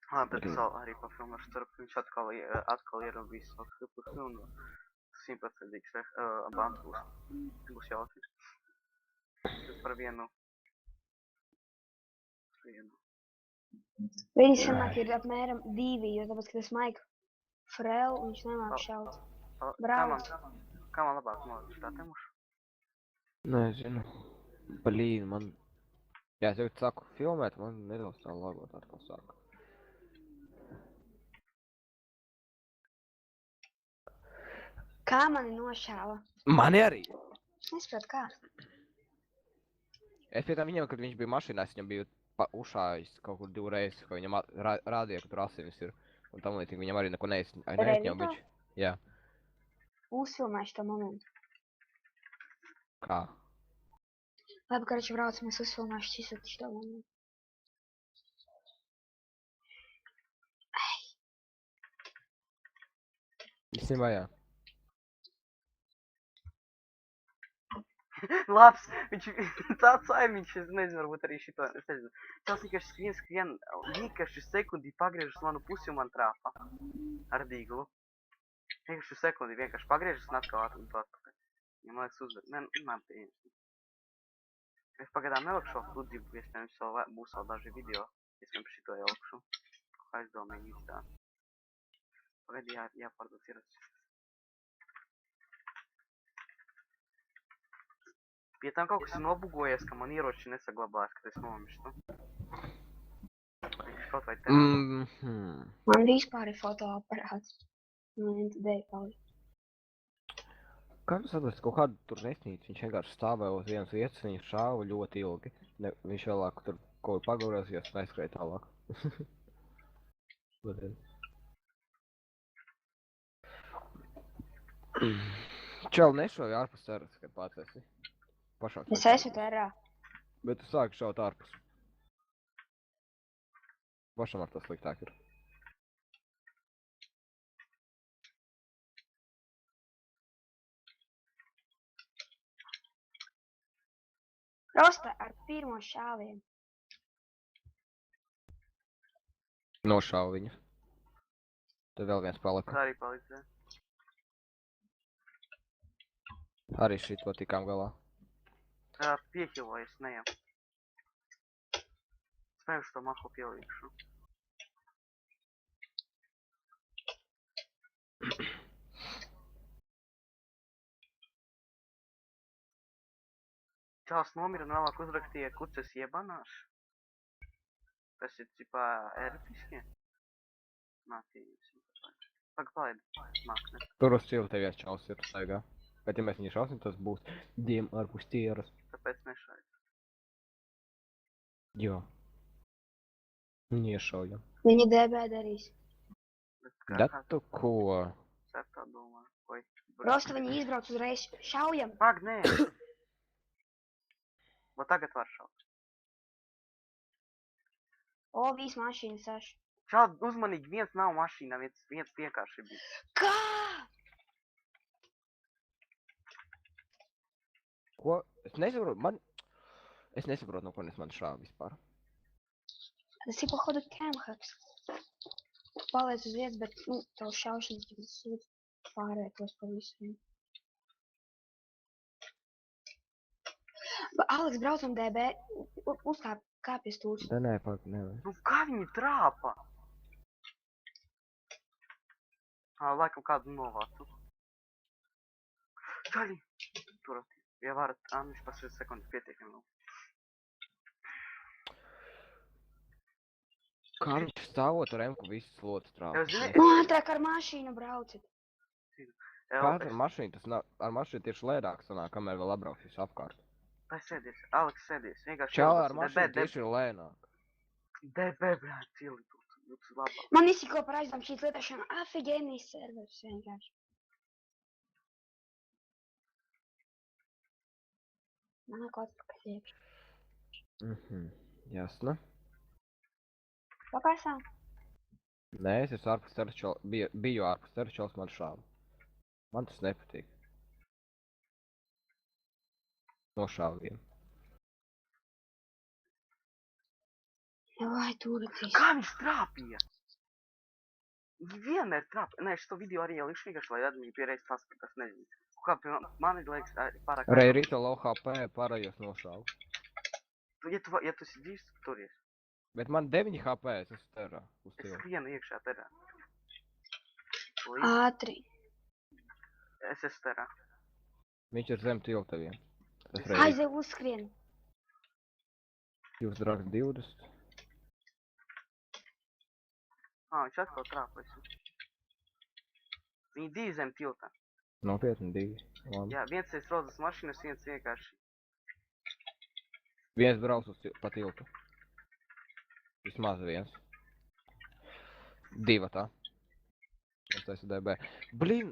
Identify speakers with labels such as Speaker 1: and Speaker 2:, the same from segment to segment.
Speaker 1: Labi, bet es vēl arī pafilmēšu, ceru, ka viņš atkal ieradīs savu filmu. 100% bans būs jautājums. Tas par vienu.
Speaker 2: Viņas vienmēr ir apmēram 2, jo tāpēc, ka tas Maika Frel, viņš nemāk šaut. Bravo.
Speaker 1: Kā man labāk nodas tā temušu?
Speaker 3: Nezinu. Blīn, man... Jā, es tagad saku filmēt, man nedaudz tā lagot atkal sāku.
Speaker 2: Kā mani nošāva?
Speaker 3: Mani arī!
Speaker 2: Nesapratu, kā.
Speaker 3: Es pie tā viņam, kad viņš bija mašīnā, es viņam biju ušājis kaut kur 2 reizes, ka viņam rādīja, ka tur asinis ir. Un tam līdzīgi viņam arī neko neizņem viņš. Jā.
Speaker 2: Uzfilmēšu to momentu.
Speaker 3: Kā?
Speaker 2: Labi, karači braucam, es uzfilmēšu šis to momentu.
Speaker 3: Īstenībā jā.
Speaker 1: Labs, viņš tāds saimnieks, es nezinu, varbūt arī šito, es nezinu. Tas vienkārši skrien, vienkārši sekundi pagriežas manu pusi un man trāpa. Ar dīglu. Vienkārši sekundi vienkārši pagriežas un atkal atpakaļ. Viņam liekas uzvar, man pieņems. Es pagaidām nelikšu šo kudzību, iespējams būs vēl daži video, iespējams šito ielikšu. Kā es domāju, tā. Pagaidi jāpārdot ieraksts. Pie tam kaut kas ir nobugojies, ka man ieroči nesaglabājas, kad es nomirstu. Viņš kaut vai te.
Speaker 2: Man vispār ir fotoaparāts. Man dēļ palika.
Speaker 3: Kā tu saprosti, kaut kādu tur nesnīc, viņš vienkārši stāvēja uz vienas vietas, viņu šāva ļoti ilgi. Viņš vēlāk tur kaut ko pagurēsījās un aizskrēja tālāk. Čel nešoja ārpus ceras, kad pats esi. Pašāk.
Speaker 2: Es esmu tērā.
Speaker 3: Bet tu sāki šaut ārpus. Pašam ar to sliktāk ir.
Speaker 2: Prosta ar pirmo šāvienu.
Speaker 3: Nošāva viņu. Tad vēl viens palika.
Speaker 1: Tā arī palika.
Speaker 3: Arī šito tikām galā.
Speaker 1: Piehilojas, nejau. Spējuši to mahu pielīkšu. Čāls nomira un vēlāk uzrakstīja, kuces iebanāšu. Tas ir cipā erfiski. Mācījums. Paglaidi, māknes.
Speaker 3: Tur uz cilu tevies čals ir staigā. Bet ja mēs viņu šausim, tas būs diem ārpus tieras.
Speaker 1: Tāpēc nešaid.
Speaker 3: Jo. Viņu iešaujam.
Speaker 2: Viņi DB darīs.
Speaker 3: Da tu ko?
Speaker 1: Es ar tā domāju. Oi.
Speaker 2: Prosta viņi izbrauc uzreiz. Šaujam.
Speaker 1: Pag, nē. Vai tagad var šaut?
Speaker 2: O, viss mašīna saš.
Speaker 1: Šādi uzmanīgi, viens nav mašīnā, viens vienkārši bija.
Speaker 2: Kā?
Speaker 3: Ko? Es nesaprotu, Es nesaprotu, no ko nes man šāva vispār.
Speaker 2: Tas ir pohodu camhacks. Paliec uz vietas, bet, tavu šaušanas, tad sūdz pārētos par visiem. Aleks, braucam DB, kāpjas tūs.
Speaker 3: Da nē, pak, nevar.
Speaker 1: Nu, kā viņi trāpa? Laikam kādu novācu. Čaļi! Turat. Ja varat, viņš pasvēc sekundes pietiekami vēl.
Speaker 3: Kā viņš stāvot ar emku visu slotu trāpa?
Speaker 2: Ātrāk ar mašīnu braucat.
Speaker 3: Kāds ar mašīnu? Tas nav, ar mašīnu tieši lēdāk sanāk, kamēr vēl apbrauks visu apkārt.
Speaker 1: Tā sēdies, Aleks sēdies, vienkārši
Speaker 3: Čālā ar mašīnu tieši ir lēnāk.
Speaker 1: DB, blēd, cili, tu labāk.
Speaker 2: Man izsiko par aizdām šīs lietošana afiģēnijas servers vienkārši. Man nāk atpakaļ iekšā.
Speaker 3: Jasna.
Speaker 2: Papēsām?
Speaker 3: Nē, es esmu ārpus terčols, biju ārpus terčols, man šāva. Man tas nepatīk. Nošāva vienu.
Speaker 2: Vai turatīs?
Speaker 1: Kā viņš trāpīja? Vienmēr trāp. Nē, es to video arī ielikšu vienkārši, lai admini pierēst paskatās, nezinu. Kā pie mani liekas, pārāk...
Speaker 3: Rei Rito low HP pārējos nošāvu.
Speaker 1: Ja tu esi dzīvs, tu turies.
Speaker 3: Bet man 9 HP, es esmu terā. Uz
Speaker 1: Es
Speaker 3: tevi.
Speaker 1: skrienu iekšā terā.
Speaker 2: Ātri.
Speaker 1: Es esmu terā.
Speaker 3: Viņš ir zem tiltaviem. Tas Rei Rito.
Speaker 2: Aizev uzskrien.
Speaker 3: Jūs drāks 20.
Speaker 1: Viņš atkal trāpais. Viņi divi zem tiltā.
Speaker 3: Nopietni 2. Labi.
Speaker 1: Jā, viens ir rozas mašīnas, viens vienkārši.
Speaker 3: Viens brauc uz pa tiltu. Vismaz viens. 2 tā. Es taisu DB. Blin,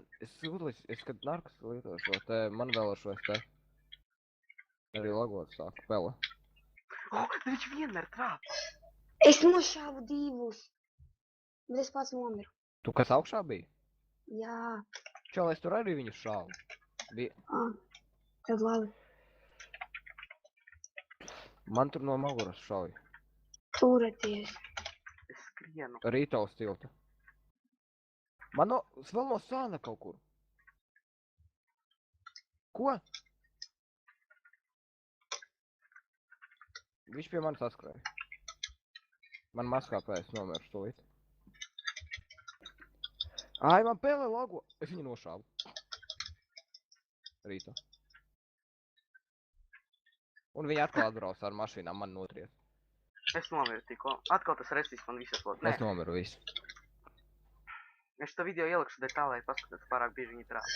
Speaker 3: kad narkas lietoju šo te, man vēl ar šo es te. Arī logot sāku, pela.
Speaker 1: Viņš vienmēr trāpa.
Speaker 2: Es nošāvu divus. Bet es pats nomiru.
Speaker 3: Tu kas augšā bija?
Speaker 2: Jā.
Speaker 3: Čau, es tur arī viņu šāvu.
Speaker 2: Tad labi.
Speaker 3: Man tur no maguras šauja.
Speaker 2: Turaties.
Speaker 1: Es skrienu.
Speaker 3: Rīta uz tilta. Man no, vēl no sāna kaut kur. Ko? Viņš pie manis saskrēja. Man maskā pēc nomiru stulīt. Ai, man pēlē logo. Es viņu nošāvu. Rīta. Un viņi atkal atbrauc ar mašīnām, man notries.
Speaker 1: Es nomiru tikko. Atkal tas restis man visas lot.
Speaker 3: Es nomiru visu.
Speaker 1: Es to video ielikšu detālai, paskatās pārāk bieži viņi trāpa.